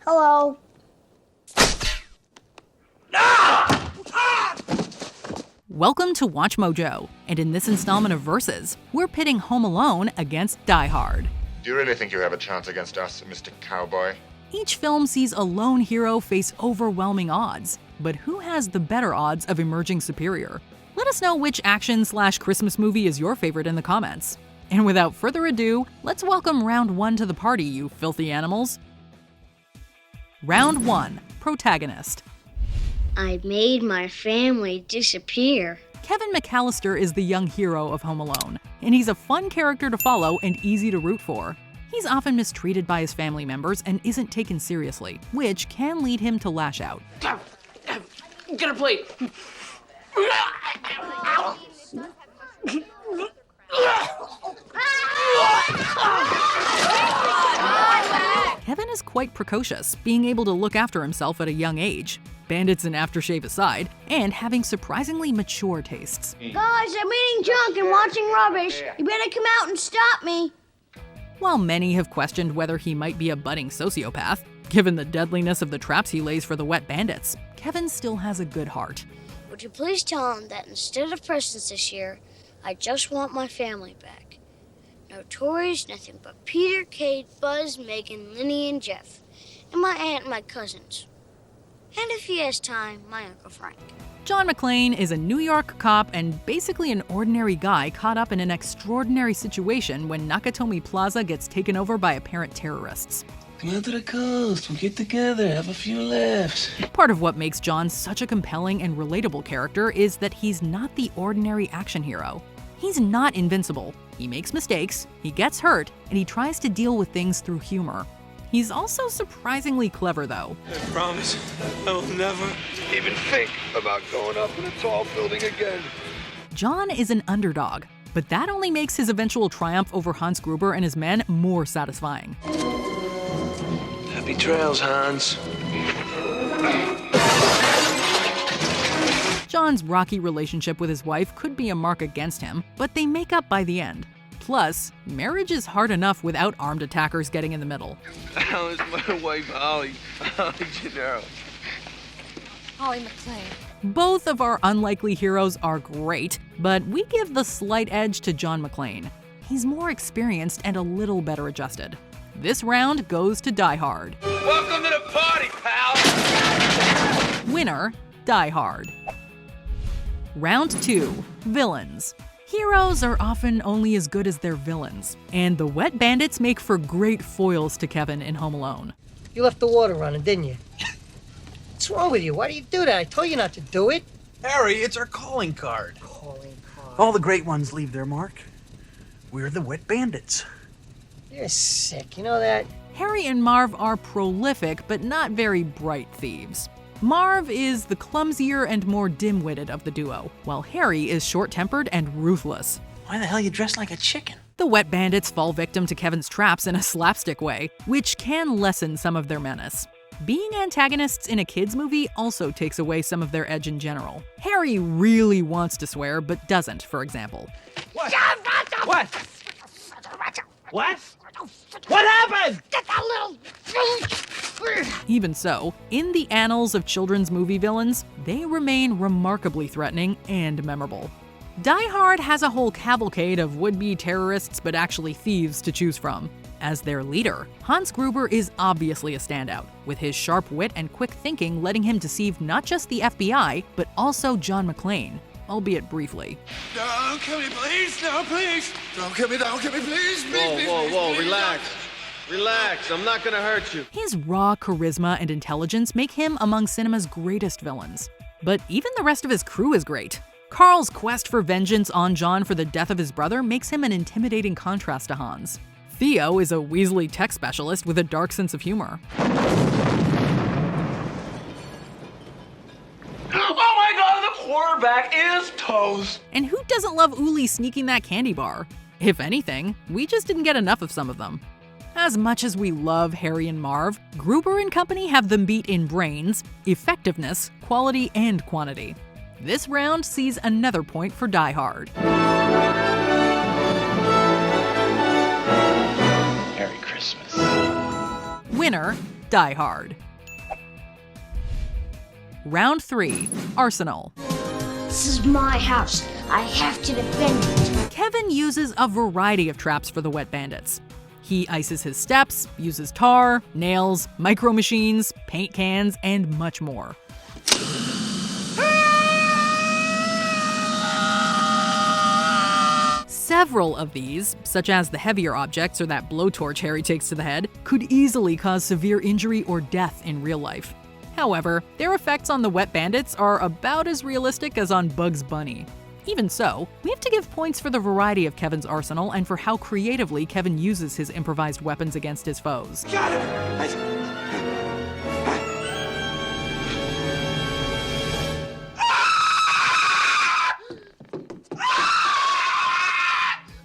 Hello. Welcome to Watch Mojo, and in this installment of Versus, we're pitting Home Alone against Die Hard. Do you really think you have a chance against us, Mr. Cowboy? Each film sees a lone hero face overwhelming odds, but who has the better odds of emerging superior? Let us know which action/Christmas movie is your favorite in the comments. And without further ado, let's welcome round 1 to the party, you filthy animals. Round 1, Protagonist. I made my family disappear. Kevin McAllister is the young hero of Home Alone, and he's a fun character to follow and easy to root for. He's often mistreated by his family members and isn't taken seriously, which can lead him to lash out. Get a plate. Kevin is quite precocious, being able to look after himself at a young age, bandits and aftershave aside, and having surprisingly mature tastes. Guys, I'm eating junk and watching rubbish. You better come out and stop me. While many have questioned whether he might be a budding sociopath, given the deadliness of the traps he lays for the wet bandits, Kevin still has a good heart. Would you please tell him that instead of presents this year, I just want my family back. No toys, nothing but Peter, Kate, Buzz, Megan, Linny, and Jeff. And my aunt and my cousins. And if he has time, my Uncle Frank. John McClane is a New York cop and basically an ordinary guy caught up in an extraordinary situation when Nakatomi Plaza gets taken over by apparent terrorists. Come out to the coast, we'll get together, have a few laughs. Part of what makes John such a compelling and relatable character is that he's not the ordinary action hero. He's not invincible. He makes mistakes, he gets hurt, and he tries to deal with things through humor. He's also surprisingly clever, though. I promise I will never even think about going up in a tall building again. John is an underdog, but that only makes his eventual triumph over Hans Gruber and his men more satisfying. Happy trails, Hans. John's rocky relationship with his wife could be a mark against him, but they make up by the end. Plus, marriage is hard enough without armed attackers getting in the middle. How is my wife, Holly Gennaro? Holly McClane. Both of our unlikely heroes are great, but we give the slight edge to John McClane. He's more experienced and a little better adjusted. This round goes to Die Hard. Welcome to the party, pal! Winner, Die Hard. Round 2, Villains. Heroes are often only as good as their villains, and the wet bandits make for great foils to Kevin in Home Alone. You left the water running, didn't you? What's wrong with you? Why do you do that? I told you not to do it. Harry, it's our calling card. Calling card. All the great ones leave their mark. We're the wet bandits. You're sick, you know that? Harry and Marv are prolific, but not very bright thieves. Marv is the clumsier and more dim-witted of the duo, while Harry is short-tempered and ruthless. Why the hell you dressed like a chicken? The wet bandits fall victim to Kevin's traps in a slapstick way, which can lessen some of their menace. Being antagonists in a kids' movie also takes away some of their edge in general. Harry really wants to swear, but doesn't, for example. What? What? What? What happened? Get that little... Even so, in the annals of children's movie villains, they remain remarkably threatening and memorable. Die Hard has a whole cavalcade of would-be terrorists but actually thieves to choose from. As their leader, Hans Gruber is obviously a standout, with his sharp wit and quick thinking letting him deceive not just the FBI, but also John McClane, albeit briefly. Don't kill me, please! No, please! Don't kill me, please! Whoa, relax. Relax, I'm not gonna hurt you. His raw charisma and intelligence make him among cinema's greatest villains. But even the rest of his crew is great. Carl's quest for vengeance on John for the death of his brother makes him an intimidating contrast to Hans. Theo is a Weasley tech specialist with a dark sense of humor. Oh my god, the quarterback is toast! And who doesn't love Uli sneaking that candy bar? If anything, we just didn't get enough of some of them. As much as we love Harry and Marv, Gruber and company have them beat in brains, effectiveness, quality, and quantity. This round sees another point for Die Hard. Merry Christmas. Winner, Die Hard. Round 3. Arsenal. This is my house. I have to defend it. Kevin uses a variety of traps for the wet bandits. He ices his steps, uses tar, nails, micro machines, paint cans, and much more. Several of these, such as the heavier objects or that blowtorch Harry takes to the head, could easily cause severe injury or death in real life. However, their effects on the wet bandits are about as realistic as on Bugs Bunny. Even so, we have to give points for the variety of Kevin's arsenal and for how creatively Kevin uses his improvised weapons against his foes. Got him!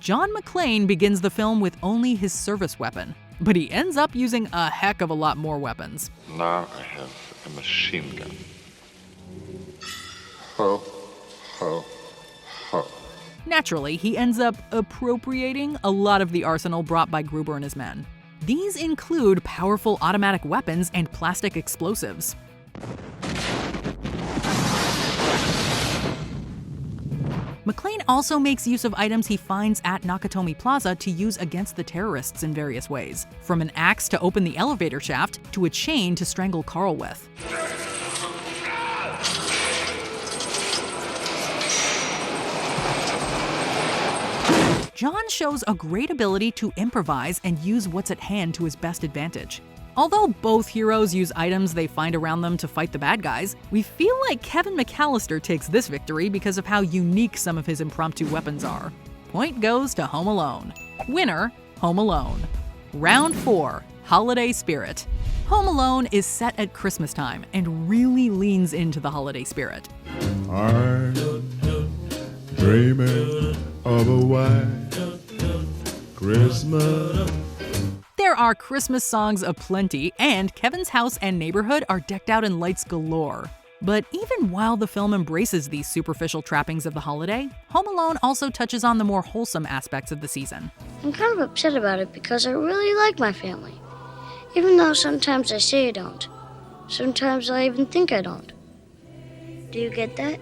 John McClane begins the film with only his service weapon, but he ends up using a heck of a lot more weapons. Now I have a machine gun. Ho, ho, ho. Naturally, he ends up appropriating a lot of the arsenal brought by Gruber and his men. These include powerful automatic weapons and plastic explosives. McClane also makes use of items he finds at Nakatomi Plaza to use against the terrorists in various ways, from an axe to open the elevator shaft to a chain to strangle Carl with. John shows a great ability to improvise and use what's at hand to his best advantage. Although both heroes use items they find around them to fight the bad guys, we feel like Kevin McAllister takes this victory because of how unique some of his impromptu weapons are. Point goes to Home Alone. Winner, Home Alone. Round 4, Holiday Spirit. Home Alone is set at Christmas time and really leans into the holiday spirit. I'm dreaming of a white Christmas. There are Christmas songs aplenty, and Kevin's house and neighborhood are decked out in lights galore. But even while the film embraces these superficial trappings of the holiday, Home Alone also touches on the more wholesome aspects of the season. I'm kind of upset about it because I really like my family. Even though sometimes I say I don't. Sometimes I even think I don't. Do you get that?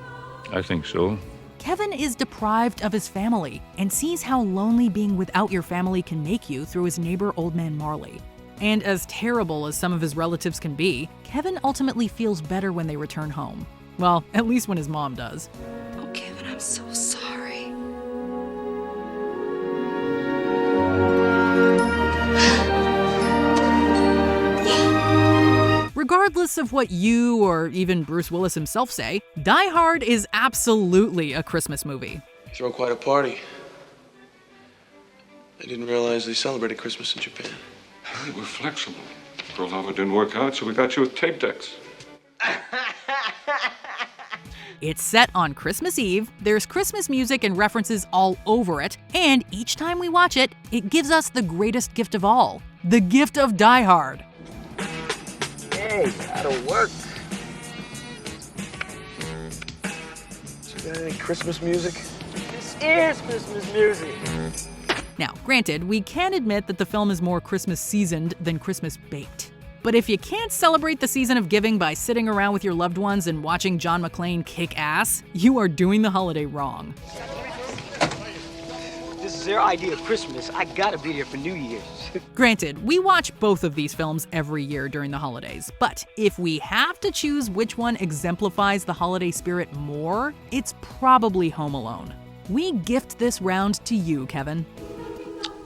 I think so. Kevin is deprived of his family and sees how lonely being without your family can make you through his neighbor Old Man Marley. And as terrible as some of his relatives can be, Kevin ultimately feels better when they return home. Well, at least when his mom does. Oh, Kevin, I'm so sorry. Regardless of what you or even Bruce Willis himself say, Die Hard is absolutely a Christmas movie. You throw quite a party. I didn't realize they celebrated Christmas in Japan. We're flexible. Pearl Harbor didn't work out, so we got you with tape decks. It's set on Christmas Eve, there's Christmas music and references all over it, and each time we watch it, it gives us the greatest gift of all, the gift of Die Hard. Hey, that'll work. So got any Christmas music? This is Christmas music. Now, granted, we can admit that the film is more Christmas seasoned than Christmas baked. But if you can't celebrate the season of giving by sitting around with your loved ones and watching John McClane kick ass, you are doing the holiday wrong. This is their idea of Christmas. I gotta be there for New Year's. Granted, we watch both of these films every year during the holidays, but if we have to choose which one exemplifies the holiday spirit more, it's probably Home Alone. We gift this round to you, Kevin.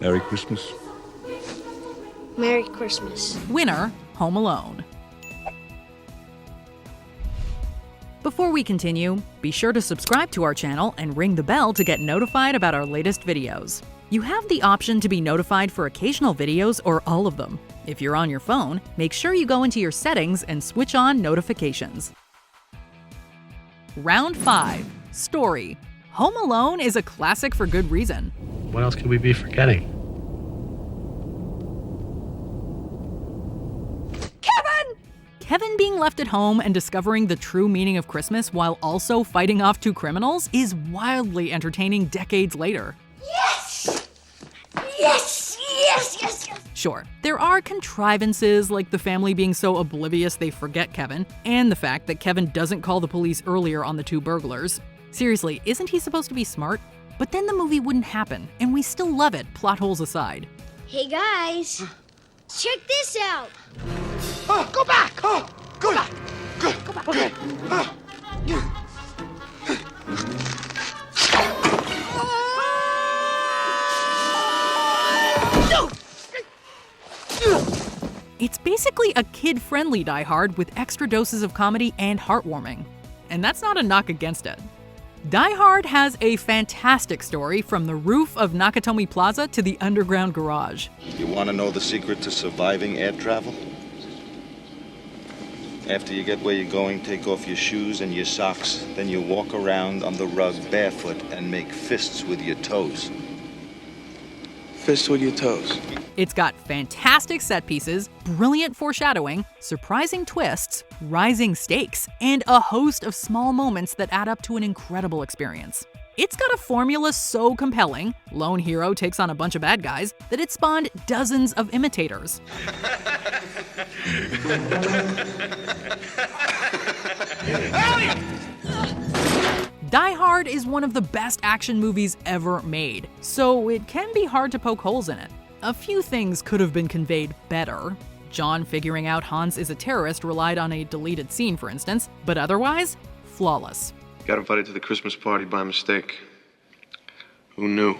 Merry Christmas. Merry Christmas. Winner, Home Alone. Before we continue, be sure to subscribe to our channel and ring the bell to get notified about our latest videos. You have the option to be notified for occasional videos or all of them. If you're on your phone, make sure you go into your settings and switch on notifications. Round 5, Story. Home Alone is a classic for good reason. What else could we be forgetting? Kevin being left at home and discovering the true meaning of Christmas while also fighting off two criminals is wildly entertaining decades later. Yes! Yes! Yes! Yes! Yes! Sure, there are contrivances like the family being so oblivious they forget Kevin, and the fact that Kevin doesn't call the police earlier on the two burglars. Seriously, isn't he supposed to be smart? But then the movie wouldn't happen, and we still love it, plot holes aside. Hey guys, check this out. Oh, go back! Oh, go back! Go back. Okay. It's basically a kid-friendly Die Hard with extra doses of comedy and heartwarming. And that's not a knock against it. Die Hard has a fantastic story from the roof of Nakatomi Plaza to the underground garage. You want to know the secret to surviving air travel? After you get where you're going, take off your shoes and your socks. Then you walk around on the rug barefoot and make fists with your toes. Fists with your toes. It's got fantastic set pieces, brilliant foreshadowing, surprising twists, rising stakes, and a host of small moments that add up to an incredible experience. It's got a formula so compelling, lone hero takes on a bunch of bad guys, that it spawned dozens of imitators. Die Hard is one of the best action movies ever made, so it can be hard to poke holes in it. A few things could have been conveyed better. John figuring out Hans is a terrorist relied on a deleted scene, for instance, but otherwise, flawless. Got invited to the Christmas party by mistake. Who knew?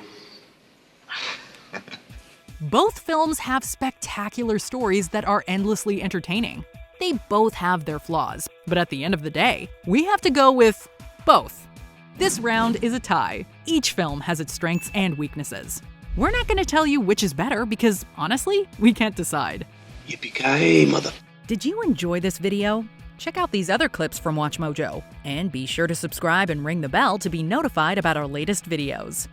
Both films have spectacular stories that are endlessly entertaining. They both have their flaws, but at the end of the day, we have to go with both. This round is a tie. Each film has its strengths and weaknesses. We're not going to tell you which is better because, honestly, we can't decide. Yippee-ki-yay, mother... Did you enjoy this video? Check out these other clips from WatchMojo, and be sure to subscribe and ring the bell to be notified about our latest videos.